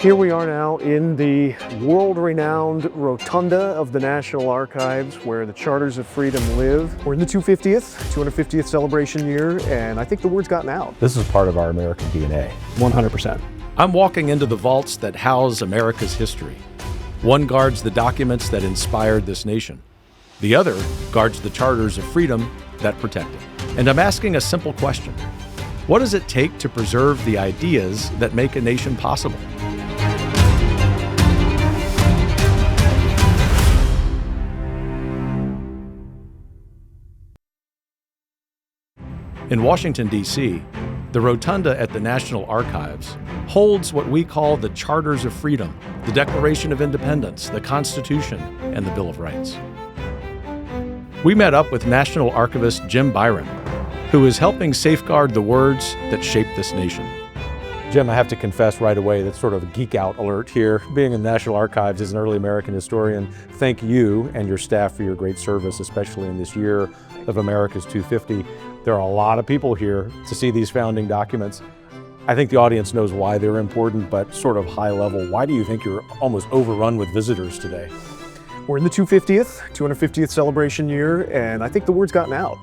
Here we are now in the world-renowned Rotunda of the National Archives, where the Charters of Freedom live. We're in the 250th celebration year, and I think the word's gotten out. This is part of our American DNA. 100%. I'm walking into the vaults that house America's history. One guards the documents that inspired this nation. The other guards the charters of freedom that protect it. And I'm asking a simple question. What does it take to preserve the ideas that make a nation possible? In Washington, D.C., the Rotunda at the National Archives holds what we call the Charters of Freedom, the Declaration of Independence, the Constitution, and the Bill of Rights. We met up with National Archivist Jim Byron, who is helping safeguard the words that shape this nation. Jim, I have to confess right away, that's sort of a geek out alert here. Being in the National Archives as an early American historian, thank you and your staff for your great service, especially in this year of America's 250. There are a lot of people here to see these founding documents. I think the audience knows why they're important, but sort of high level, why do you think you're almost overrun with visitors today? We're in the 250th celebration year, and I think the word's gotten out.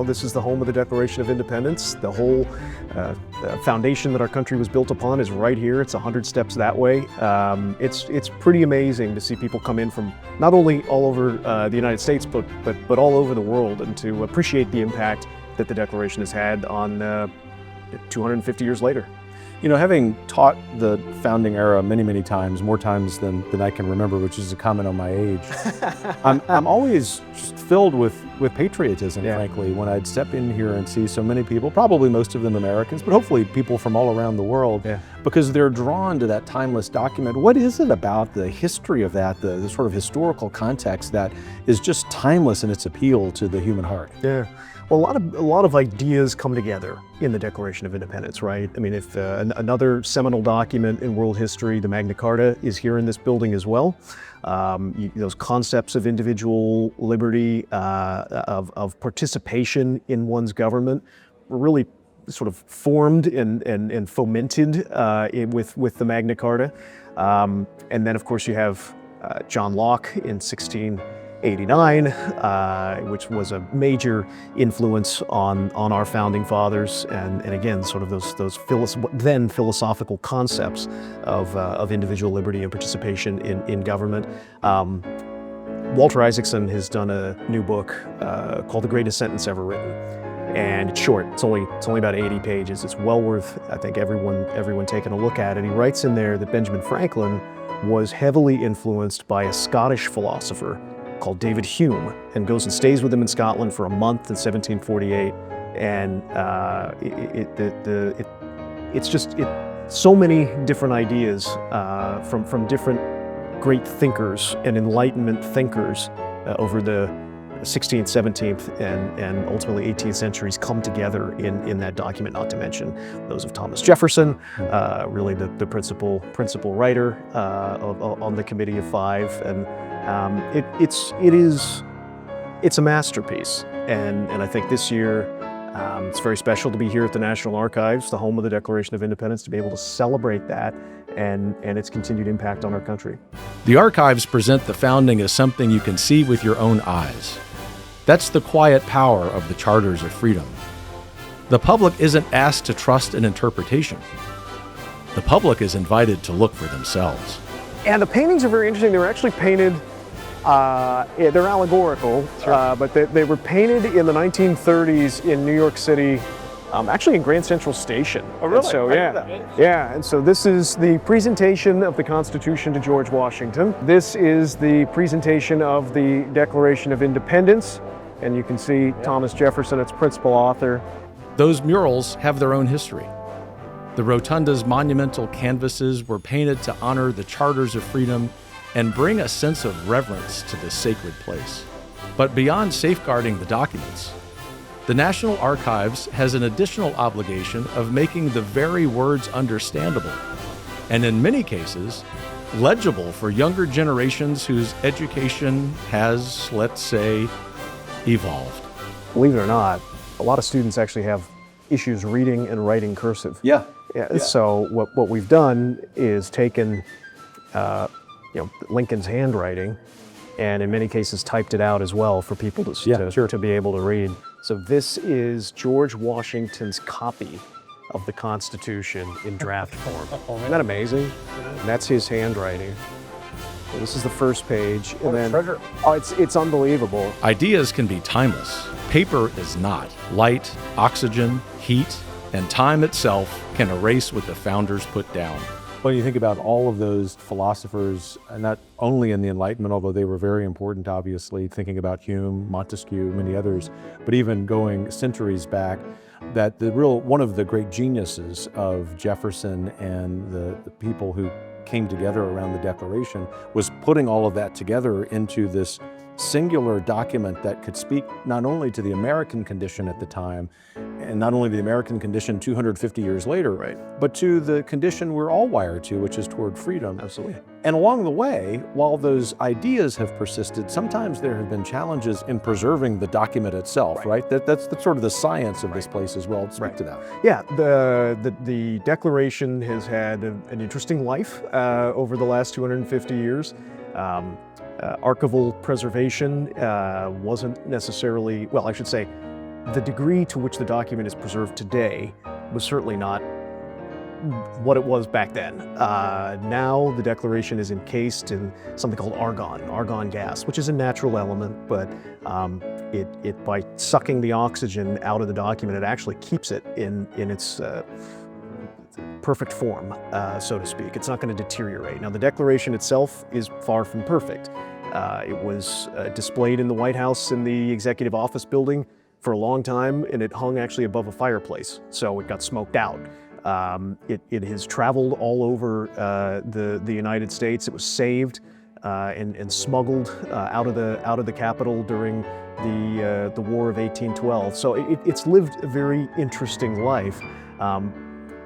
This is the home of the Declaration of Independence. The whole foundation that our country was built upon is right here. It's 100 steps that way. It's pretty amazing to see people come in from not only all over the United States, but all over the world, and to appreciate the impact that the Declaration has had on 250 years later. You know, having taught the founding era many, many times, more times than I can remember, which is a comment on my age, I'm always just filled with patriotism, frankly, when I'd step in here and see so many people, probably most of them Americans, but hopefully people from all around the world, because they're drawn to that timeless document. What is it about the history of that, the sort of historical context that is just timeless in its appeal to the human heart? Yeah. Well, a lot of ideas come together in the Declaration of Independence, right? I mean, if another seminal document in world history, the Magna Carta, is here in this building as well. Those concepts of individual liberty, of participation in one's government, were really sort of formed and fomented with the Magna Carta. And then, of course, you have John Locke in 1689, which was a major influence on our founding fathers, and again, sort of those then philosophical concepts of individual liberty and participation in government. Walter Isaacson has done a new book called The Greatest Sentence Ever Written, and it's short. It's only about 80 pages. It's well worth, I think, everyone taking a look at it. He writes in there that Benjamin Franklin was heavily influenced by a Scottish philosopher called David Hume, and goes and stays with him in Scotland for a month in 1748, and it's just so many different ideas from different great thinkers and Enlightenment thinkers over the 16th, 17th, and ultimately 18th centuries come together in that document, not to mention those of Thomas Jefferson, really the principal writer on the Committee of Five, and it's a masterpiece, and I think this year it's very special to be here at the National Archives, the home of the Declaration of Independence, to be able to celebrate that and its continued impact on our country. The archives present the founding as something you can see with your own eyes. That's the quiet power of the Charters of Freedom. The public isn't asked to trust an interpretation. The public is invited to look for themselves. And the paintings are very interesting. They were actually painted, they're allegorical, but they were painted in the 1930s in New York City, actually in Grand Central Station. Oh, really? And so, and so this is the presentation of the Constitution to George Washington. This is the presentation of the Declaration of Independence, and you can see Thomas Jefferson, its principal author. Those murals have their own history. The Rotunda's monumental canvases were painted to honor the Charters of Freedom and bring a sense of reverence to this sacred place. But beyond safeguarding the documents, the National Archives has an additional obligation of making the very words understandable, and in many cases, legible for younger generations whose education has, let's say, evolved. Believe it or not, a lot of students actually have issues reading and writing cursive. Yeah. Yeah. So what we've done is taken, Lincoln's handwriting, and in many cases typed it out as well for people to be able to read. So this is George Washington's copy of the Constitution in draft form. Isn't that amazing? And that's his handwriting. So this is the first page, and then treasure. Oh, it's unbelievable. Ideas can be timeless. Paper is not. Light, oxygen, heat, and time itself can erase what the founders put down. When you think about all of those philosophers, not only in the Enlightenment, although they were very important, obviously, thinking about Hume, Montesquieu, many others, but even going centuries back, that one of the great geniuses of Jefferson and the people who came together around the Declaration was putting all of that together into this singular document that could speak not only to the American condition at the time, and not only the American condition 250 years later, right, but to the condition we're all wired to, which is toward freedom. Absolutely. And along the way, while those ideas have persisted, sometimes there have been challenges in preserving the document itself, right? That's sort of the science of this place as well. Speak to that. Yeah, the Declaration has had an interesting life over the last 250 years. Archival preservation wasn't necessarily, well, I should say, the degree to which the document is preserved today was certainly not what it was back then. Now the Declaration is encased in something called argon gas, which is a natural element, but it by sucking the oxygen out of the document, it actually keeps it in its perfect form, so to speak. It's not going to deteriorate. Now, the Declaration itself is far from perfect. It was displayed in the White House in the Executive Office building for a long time, and it hung actually above a fireplace, so it got smoked out. It has traveled all over the United States. It was saved and smuggled out of the Capitol during the War of 1812. So it's lived a very interesting life.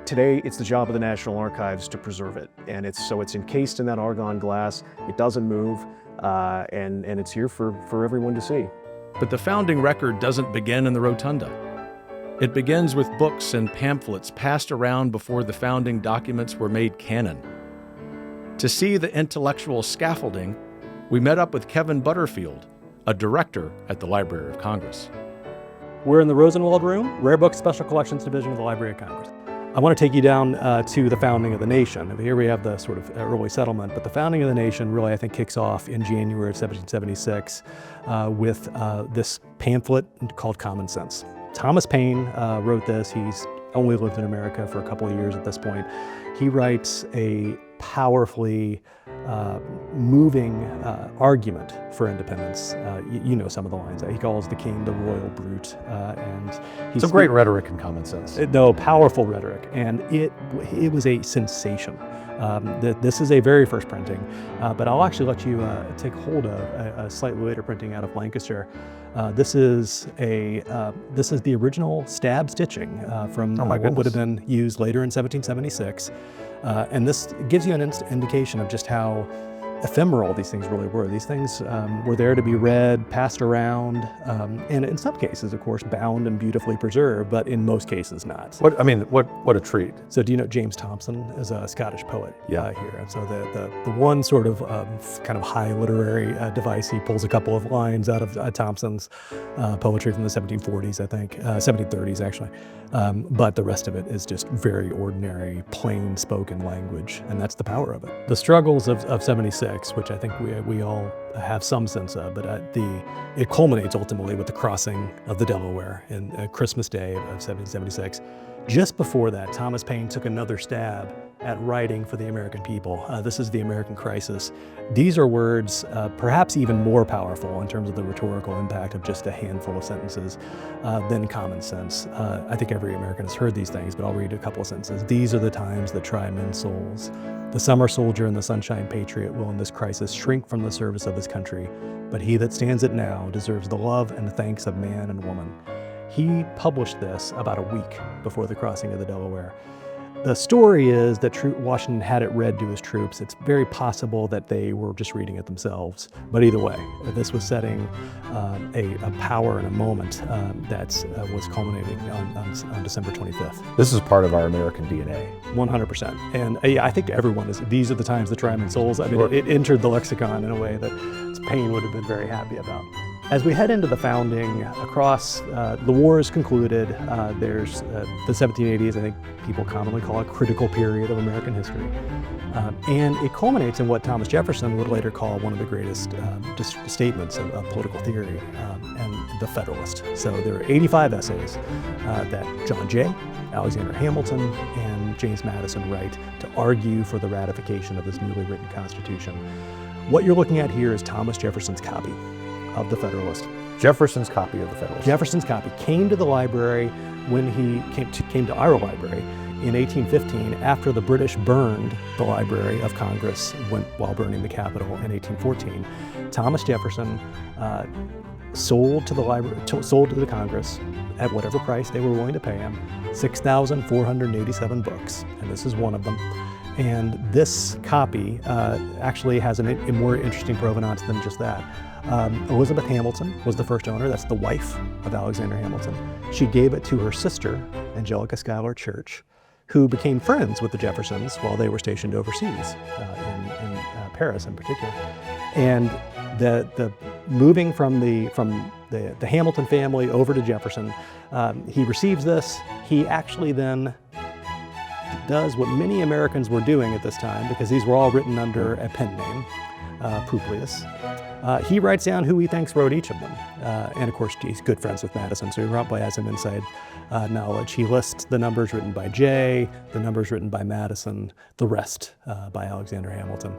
Today, it's the job of the National Archives to preserve it, and it's encased in that argon glass. It doesn't move, and it's here for everyone to see. But the founding record doesn't begin in the Rotunda. It begins with books and pamphlets passed around before the founding documents were made canon. To see the intellectual scaffolding, we met up with Kevin Butterfield, a director at the Library of Congress. We're in the Rosenwald Room, Rare Book Special Collections Division of the Library of Congress. I want to take you down to the founding of the nation. Here we have the sort of early settlement, but the founding of the nation really, I think, kicks off in January of 1776 with this pamphlet called Common Sense. Thomas Paine wrote this. He's only lived in America for a couple of years at this point. He writes a powerfully moving argument for independence. You know some of the lines. He calls the king the royal brute, and he's some great rhetoric and common sense. No, powerful rhetoric, and it was a sensation. This is a very first printing, but I'll actually let you take hold of a slightly later printing out of Lancaster. This is the original stab stitching from what would have been used later in 1776. And this gives you an indication of just how ephemeral these things really were. These things were there to be read, passed around, and in some cases, of course, bound and beautifully preserved, but in most cases not. What a treat. So do you know James Thomson is a Scottish poet here? And so the one sort of kind of high literary device, he pulls a couple of lines out of Thomson's poetry from the 1740s, I think, 1730s actually. But the rest of it is just very ordinary, plain spoken language, and that's the power of it. The struggles of 76, which I think we all have some sense of, but it culminates ultimately with the crossing of the Delaware in Christmas Day of 1776. Just before that, Thomas Paine took another stab at writing for the American people. This is the American crisis. These are words perhaps even more powerful in terms of the rhetorical impact of just a handful of sentences than common sense. I think every American has heard these things, but I'll read a couple of sentences. These are the times that try men's souls. The summer soldier and the sunshine patriot will in this crisis shrink from the service of his country, but he that stands it now deserves the love and the thanks of man and woman. He published this about a week before the crossing of the Delaware. The story is that Washington had it read to his troops. It's very possible that they were just reading it themselves. But either way, this was setting a power and a moment that was culminating on December 25th. This is part of our American DNA. 100%. And I think everyone is, these are the times that triumph in souls. I mean, Sure. it entered the lexicon in a way that Paine would have been very happy about. As we head into the founding, across the war is concluded. There's the 1780s, I think people commonly call a critical period of American history. And it culminates in what Thomas Jefferson would later call one of the greatest statements of political theory, and the Federalist. So there are 85 essays that John Jay, Alexander Hamilton, and James Madison write to argue for the ratification of this newly written Constitution. What you're looking at here is Thomas Jefferson's copy of the Federalist. Jefferson's copy of the Federalist. Jefferson's copy came to the library when he came to our library in 1815 after the British burned the Library of Congress while burning the Capitol in 1814. Thomas Jefferson sold to the Congress at whatever price they were willing to pay him 6,487 books, and this is one of them. And this copy actually has a more interesting provenance than just that. Elizabeth Hamilton was the first owner. That's the wife of Alexander Hamilton. She gave it to her sister, Angelica Schuyler Church, who became friends with the Jeffersons while they were stationed overseas, in Paris in particular. And the moving from the Hamilton family over to Jefferson, he receives this. He actually then does what many Americans were doing at this time, because these were all written under a pen name, Publius. He writes down who he thinks wrote each of them. And of course, he's good friends with Madison, so he probably has some inside knowledge. He lists the numbers written by Jay, the numbers written by Madison, the rest by Alexander Hamilton.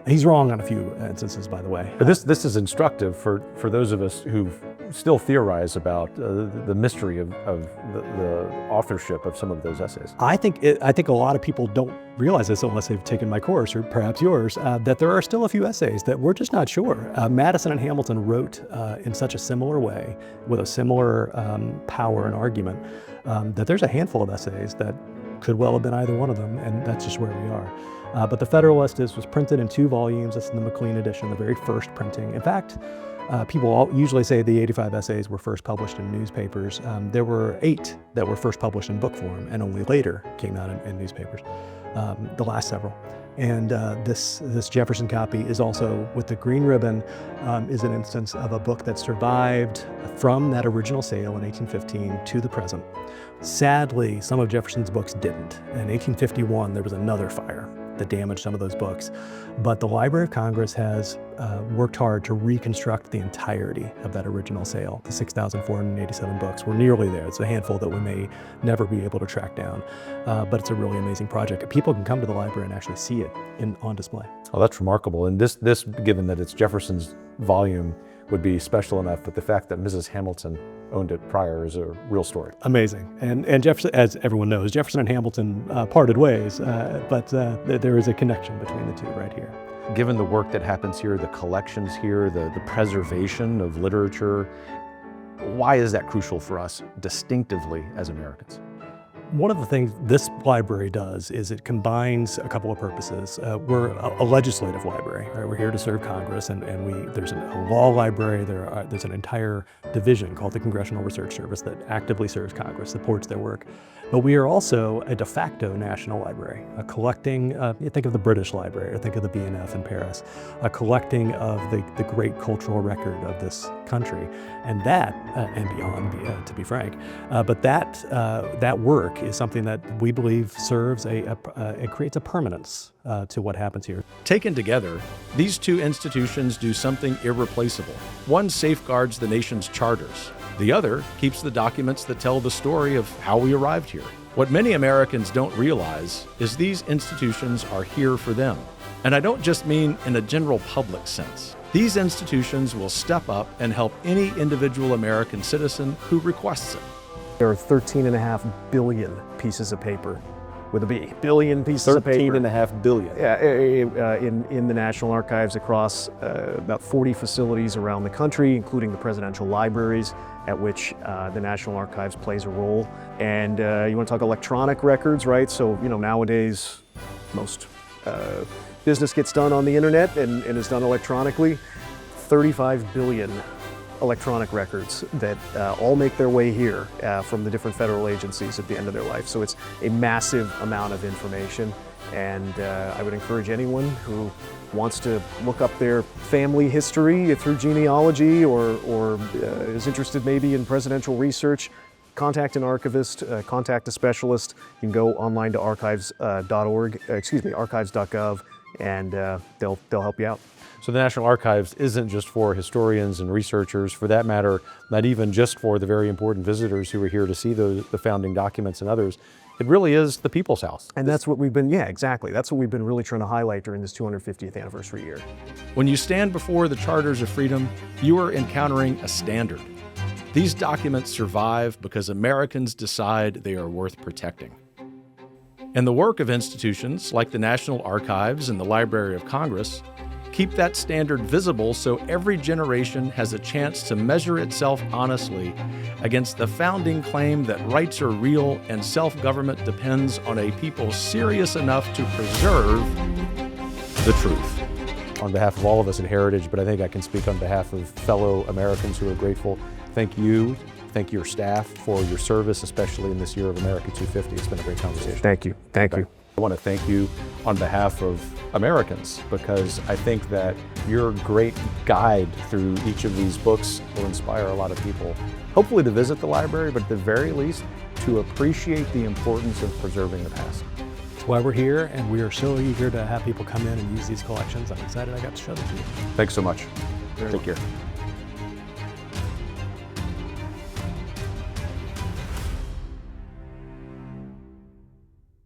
He's wrong on a few instances, by the way. But this is instructive for those of us who still theorize about the mystery of the authorship of some of those essays. I think a lot of people don't realize this unless they've taken my course, or perhaps yours, that there are still a few essays that we're just not sure. Madison and Hamilton wrote in such a similar way, with a similar power and argument, that there's a handful of essays that could well have been either one of them, and that's just where we are. But the Federalist was printed in 2 volumes. This is the McLean edition, the very first printing. In fact, people usually say the 85 essays were first published in newspapers. There were 8 that were first published in book form, and only later came out in newspapers, the last several. And this Jefferson copy is also, with the green ribbon, is an instance of a book that survived from that original sale in 1815 to the present. Sadly, some of Jefferson's books didn't. In 1851, there was another fire that damaged some of those books. But the Library of Congress has worked hard to reconstruct the entirety of that original sale. The 6,487 books. We're nearly there. It's a handful that we may never be able to track down. But it's a really amazing project. People can come to the library and actually see it on display. Oh, that's remarkable. And this, given that it's Jefferson's volume, would be special enough, but the fact that Mrs. Hamilton owned it prior is a real story. Amazing. And Jefferson, as everyone knows, Jefferson and Hamilton parted ways, but there is a connection between the two right here. Given the work that happens here, the collections here, the preservation of literature, why is that crucial for us distinctively as Americans? One of the things this library does is it combines a couple of purposes. We're a legislative library. Right? We're here to serve Congress, and there's a law library. There's an entire division called the Congressional Research Service that actively serves Congress, supports their work. But we are also a de facto national library, a collecting, you think of the British Library, or think of the B&F in Paris, a collecting of the great cultural record of this country, and that, and beyond, to be frank, but that work is something that we believe serves it creates a permanence to what happens here. Taken together, these 2 institutions do something irreplaceable. One safeguards the nation's charters. The other keeps the documents that tell the story of how we arrived here. What many Americans don't realize is these institutions are here for them. And I don't just mean in a general public sense. These institutions will step up and help any individual American citizen who requests it. There are 13.5 billion pieces of paper with a B, billion pieces of paper. 13.5 billion. Yeah, in the National Archives across about 40 facilities around the country, including the presidential libraries, at which the National Archives plays a role. And you want to talk electronic records, right? So, nowadays, most business gets done on the internet and is done electronically. 35 billion electronic records that all make their way here from the different federal agencies at the end of their life. So it's a massive amount of information, and I would encourage anyone who wants to look up their family history through genealogy or is interested maybe in presidential research, contact an archivist, contact a specialist. You can go online to archives.gov, and they'll help you out. So the National Archives isn't just for historians and researchers, for that matter, not even just for the very important visitors who are here to see the founding documents and others. It really is the people's house. And that's what we've been, exactly. That's what we've been really trying to highlight during this 250th anniversary year. When you stand before the Charters of Freedom, you are encountering a standard. These documents survive because Americans decide they are worth protecting. And the work of institutions like the National Archives and the Library of Congress keep that standard visible so every generation has a chance to measure itself honestly against the founding claim that rights are real and self-government depends on a people serious enough to preserve the truth. On behalf of all of us at Heritage, but I think I can speak on behalf of fellow Americans who are grateful, thank you, thank your staff for your service, especially in this year of America 250. It's been a great conversation. Thank you. Thank you. I want to thank you on behalf of Americans, because I think that your great guide through each of these books will inspire a lot of people, hopefully to visit the library, but at the very least to appreciate the importance of preserving the past. That's why we're here, and we are so eager to have people come in and use these collections. I'm excited I got to show them to you. Thanks so much. Take care.